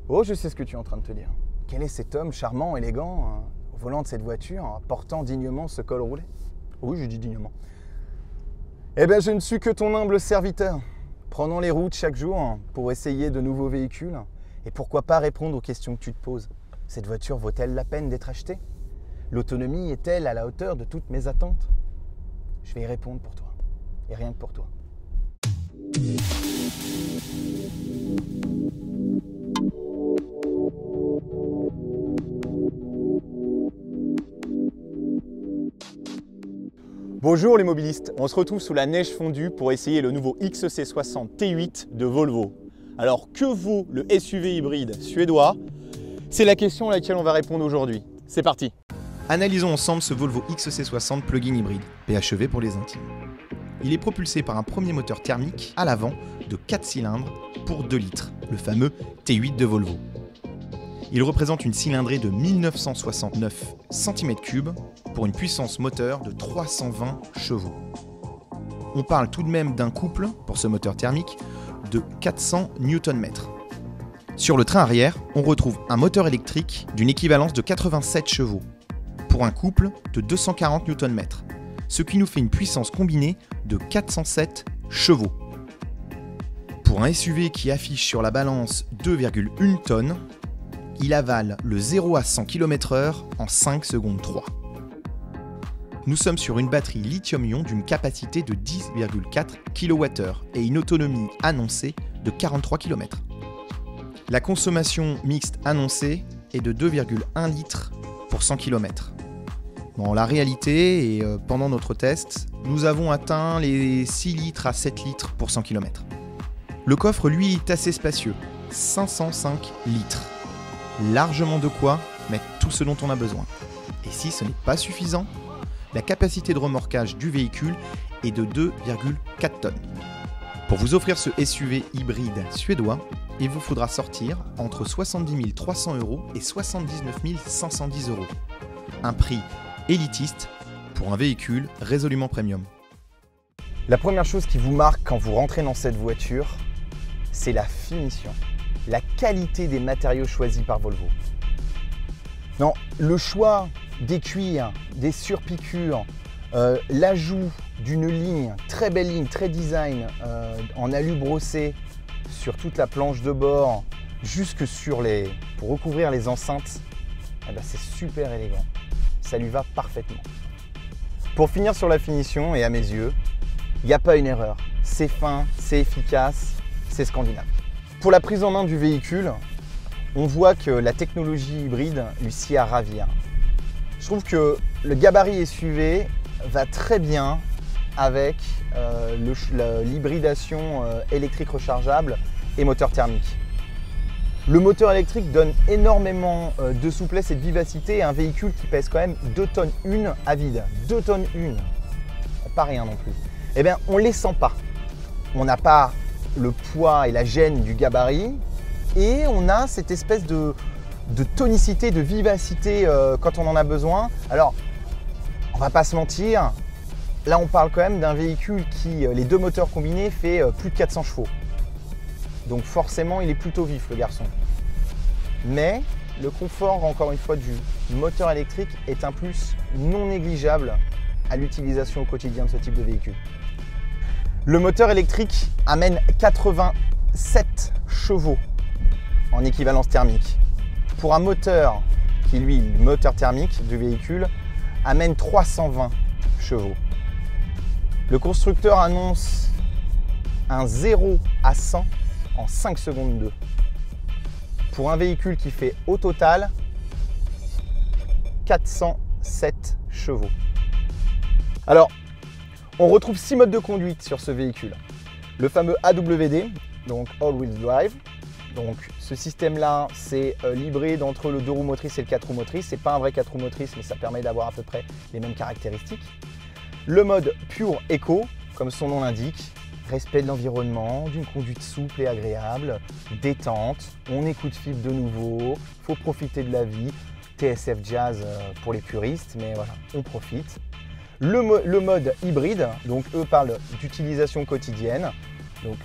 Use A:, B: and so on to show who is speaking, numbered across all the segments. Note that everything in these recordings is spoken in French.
A: Oh, je sais ce que tu es en train de te dire. Quel est cet homme charmant, élégant, au volant de cette voiture, portant dignement ce col roulé? Oui, je dis dignement. Eh bien, je ne suis que ton humble serviteur, prenant les routes chaque jour pour essayer de nouveaux véhicules. Et pourquoi pas répondre aux questions que tu te poses? Cette voiture vaut-elle la peine d'être achetée? L'autonomie est-elle à la hauteur de toutes mes attentes? Je vais y répondre pour toi, et rien que pour toi. Bonjour les mobilistes, on se retrouve sous la neige fondue pour essayer le nouveau XC60 T8 de Volvo. Alors que vaut le SUV hybride suédois? C'est la question à laquelle on va répondre aujourd'hui. C'est parti!
B: Analysons ensemble ce Volvo XC60 plug-in hybride, PHEV pour les intimes. Il est propulsé par un premier moteur thermique à l'avant de 4 cylindres pour 2 litres, le fameux T8 de Volvo. Il représente une cylindrée de 1969 cm3 pour une puissance moteur de 320 chevaux. On parle tout de même d'un couple, pour ce moteur thermique, de 400 Nm. Sur le train arrière, on retrouve un moteur électrique d'une équivalence de 87 chevaux, pour un couple de 240 Nm, ce qui nous fait une puissance combinée de 407 chevaux. Pour un SUV qui affiche sur la balance 2,1 tonnes, il avale le 0 à 100 km/h en 5 secondes 3. Nous sommes sur une batterie lithium-ion d'une capacité de 10,4 kWh et une autonomie annoncée de 43 km. La consommation mixte annoncée est de 2,1 litres pour 100 km. Dans la réalité, et pendant notre test, nous avons atteint les 6 litres à 7 litres pour 100 km. Le coffre, lui, est assez spacieux, 505 litres. Largement de quoi mettre tout ce dont on a besoin. Et si ce n'est pas suffisant, la capacité de remorquage du véhicule est de 2,4 tonnes. Pour vous offrir ce SUV hybride suédois, il vous faudra sortir entre 70 300 € et 79 510 €. Un prix élitiste pour un véhicule résolument premium.
A: La première chose qui vous marque quand vous rentrez dans cette voiture, c'est la finition, la qualité des matériaux choisis par Volvo. Non, le choix des cuirs, des surpiqûres, l'ajout d'une ligne, très belle ligne, très design, en alu brossé sur toute la planche de bord, jusque pour recouvrir les enceintes, eh ben c'est super élégant. Ça lui va parfaitement. Pour finir sur la finition, et à mes yeux, il n'y a pas une erreur. C'est fin, c'est efficace, c'est scandinave. Pour la prise en main du véhicule, on voit que la technologie hybride lui sied à ravir. Je trouve que le gabarit SUV va très bien avec l'hybridation électrique rechargeable et moteur thermique. Le moteur électrique donne énormément de souplesse et de vivacité à un véhicule qui pèse quand même 2 tonnes 1 à vide. 2 tonnes 1, pas rien non plus. Eh bien, on ne les sent pas. On n'a pas le poids et la gêne du gabarit et on a cette espèce de tonicité, de vivacité quand on en a besoin. Alors, on va pas se mentir, là on parle quand même d'un véhicule qui, les deux moteurs combinés, fait plus de 400 chevaux. Donc forcément, il est plutôt vif le garçon. Mais le confort, encore une fois, du moteur électrique est un plus non négligeable à l'utilisation au quotidien de ce type de véhicule. Le moteur électrique amène 87 chevaux en équivalence thermique. Pour un moteur qui, lui, le moteur thermique du véhicule, amène 320 chevaux. Le constructeur annonce un 0 à 100 en 5 secondes 2. Pour un véhicule qui fait au total 407 chevaux. Alors, on retrouve 6 modes de conduite sur ce véhicule. Le fameux AWD, donc All-Wheel Drive. Donc ce système-là, c'est l'hybride entre le 2 roues motrices et le 4 roues motrices. C'est pas un vrai 4 roues motrices, mais ça permet d'avoir à peu près les mêmes caractéristiques. Le mode Pure Eco, comme son nom l'indique, respect de l'environnement, d'une conduite souple et agréable, détente, on écoute fibre de nouveau, faut profiter de la vie, TSF Jazz pour les puristes, mais voilà, on profite. Le mode hybride, donc eux parlent d'utilisation quotidienne, donc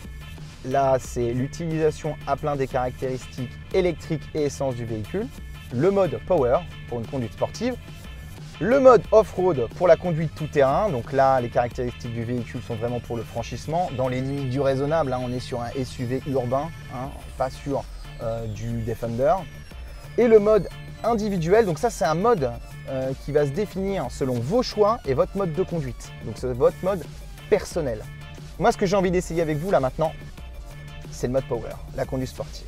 A: là, c'est l'utilisation à plein des caractéristiques électriques et essence du véhicule. Le mode Power pour une conduite sportive. Le mode Off-Road pour la conduite tout-terrain. Donc là, les caractéristiques du véhicule sont vraiment pour le franchissement. Dans les limites du raisonnable, hein, on est sur un SUV urbain, hein, pas sur du Defender. Et le mode individuel, donc ça c'est un mode qui va se définir selon vos choix et votre mode de conduite. Donc c'est votre mode personnel. Moi ce que j'ai envie d'essayer avec vous là maintenant, c'est le mode Power, la conduite sportive.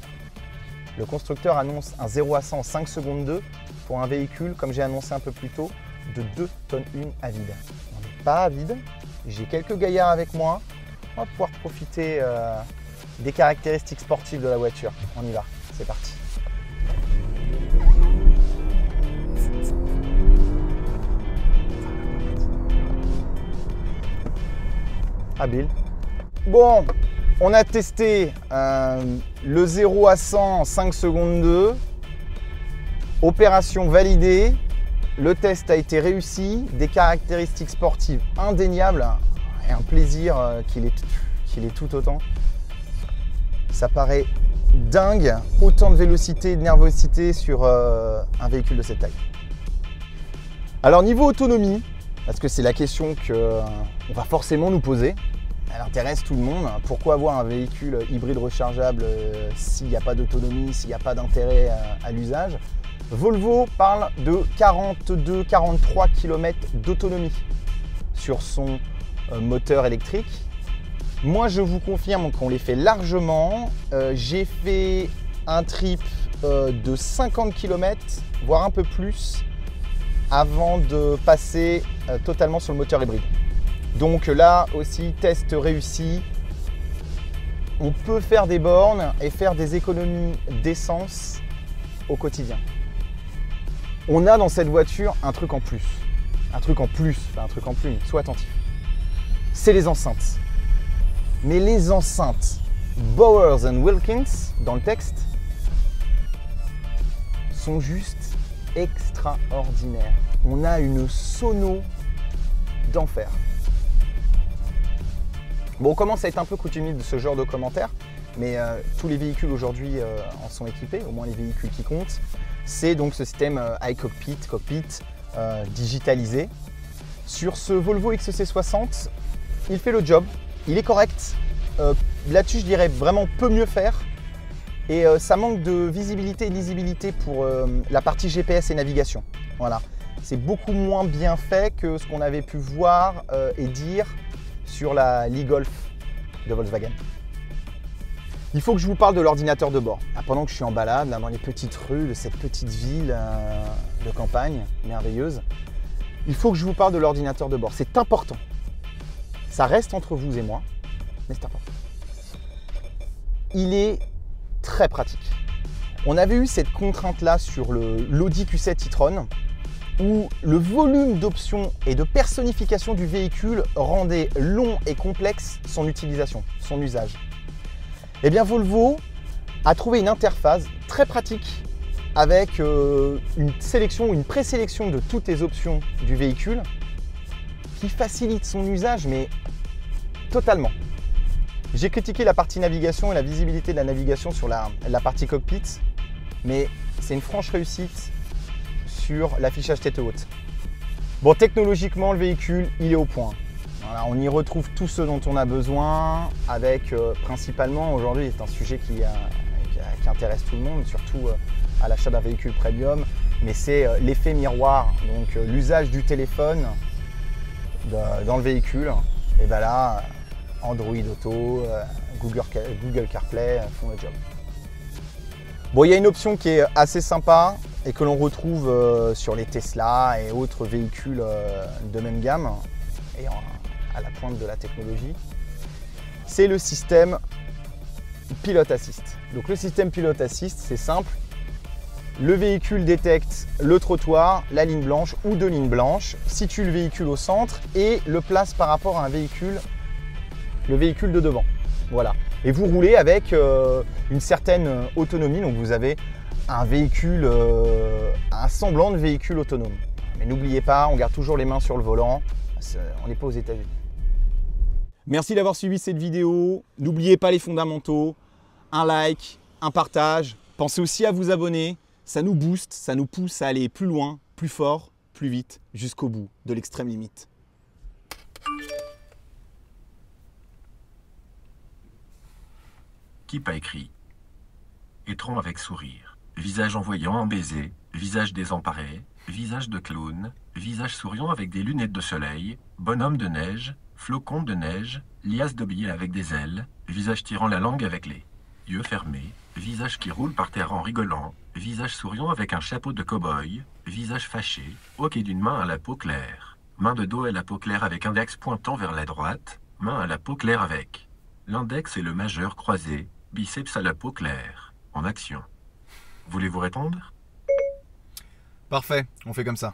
A: Le constructeur annonce un 0 à 100 en 5 secondes 2 pour un véhicule, comme j'ai annoncé un peu plus tôt, de 2 tonnes 1 à vide. On n'est pas à vide, j'ai quelques gaillards avec moi, on va pouvoir profiter des caractéristiques sportives de la voiture. On y va, c'est parti. Habile. Bon, on a testé le 0 à 100 en 5 secondes 2. Opération validée. Le test a été réussi. Des caractéristiques sportives indéniables et un plaisir qu'il est tout autant. Ça paraît dingue, autant de vélocité et de nervosité sur un véhicule de cette taille. Alors niveau autonomie, parce que c'est la question qu'on va forcément nous poser, elle intéresse tout le monde. Pourquoi avoir un véhicule hybride rechargeable s'il n'y a pas d'autonomie, s'il n'y a pas d'intérêt à l'usage? Volvo parle de 42-43 km d'autonomie sur son moteur électrique. Moi, je vous confirme qu'on les fait largement. J'ai fait un trip de 50 km, voire un peu plus, avant de passer totalement sur le moteur hybride. Donc là aussi, test réussi. On peut faire des bornes et faire des économies d'essence au quotidien. On a dans cette voiture un truc en plus. Sois attentif. C'est les enceintes. Mais les enceintes Bowers & Wilkins, dans le texte, sont juste extraordinaires. On a une sono d'enfer. Bon, on commence à être un peu coutumier de ce genre de commentaires, mais tous les véhicules aujourd'hui en sont équipés, au moins les véhicules qui comptent. C'est donc ce système iCockpit, digitalisé. Sur ce Volvo XC60, il fait le job. Il est correct. Là-dessus, je dirais vraiment peut mieux faire. Et ça manque de visibilité et de lisibilité pour la partie GPS et navigation. Voilà. C'est beaucoup moins bien fait que ce qu'on avait pu voir et dire sur la e-Golf de Volkswagen. Il faut que je vous parle de l'ordinateur de bord. Pendant que je suis en balade là, dans les petites rues de cette petite ville de campagne merveilleuse, il faut que je vous parle de l'ordinateur de bord. C'est important. Ça reste entre vous et moi, mais c'est important. Il est très pratique. On avait eu cette contrainte-là sur l'Audi Q7 e-tron, où le volume d'options et de personnification du véhicule rendait long et complexe son utilisation, son usage. Eh bien, Volvo a trouvé une interface très pratique avec une sélection, une présélection de toutes les options du véhicule qui facilite son usage, mais totalement. J'ai critiqué la partie navigation et la visibilité de la navigation sur la partie cockpit, mais c'est une franche réussite sur l'affichage tête haute. Bon, technologiquement, le véhicule, il est au point. Voilà, on y retrouve tout ce dont on a besoin, avec principalement, aujourd'hui, c'est un sujet qui intéresse tout le monde, surtout à l'achat d'un véhicule premium, mais c'est l'effet miroir, donc l'usage du téléphone dans le véhicule. Et bien là, Android Auto, Google CarPlay font le job. Bon, il y a une option qui est assez sympa et que l'on retrouve sur les Tesla et autres véhicules de même gamme et à la pointe de la technologie. C'est le système Pilot Assist. Donc le système Pilot Assist, c'est simple. Le véhicule détecte le trottoir, la ligne blanche ou deux lignes blanches, situe le véhicule au centre et le place par rapport à le véhicule de devant. Voilà. Et vous roulez avec une certaine autonomie, donc vous avez un véhicule, un semblant de véhicule autonome. Mais n'oubliez pas, on garde toujours les mains sur le volant, on n'est pas aux États-Unis. Merci d'avoir suivi cette vidéo. N'oubliez pas les fondamentaux. Un like, un partage. Pensez aussi à vous abonner. Ça nous booste, ça nous pousse à aller plus loin, plus fort, plus vite, jusqu'au bout de l'extrême limite.
C: Qui pas écrit. Étron avec sourire. Visage envoyant en baiser. Visage désemparé. Visage de clown. Visage souriant avec des lunettes de soleil. Bonhomme de neige. Flocon de neige. Liasse de billets avec des ailes. Visage tirant la langue avec les yeux fermés. Visage qui roule par terre en rigolant. Visage souriant avec un chapeau de cow-boy. Visage fâché. Hoquet d'une main à la peau claire. Main de dos à la peau claire avec index pointant vers la droite. Main à la peau claire avec l'index et le majeur croisés. Biceps à la peau claire. En action. Voulez-vous répondre?
B: Parfait, on fait comme ça.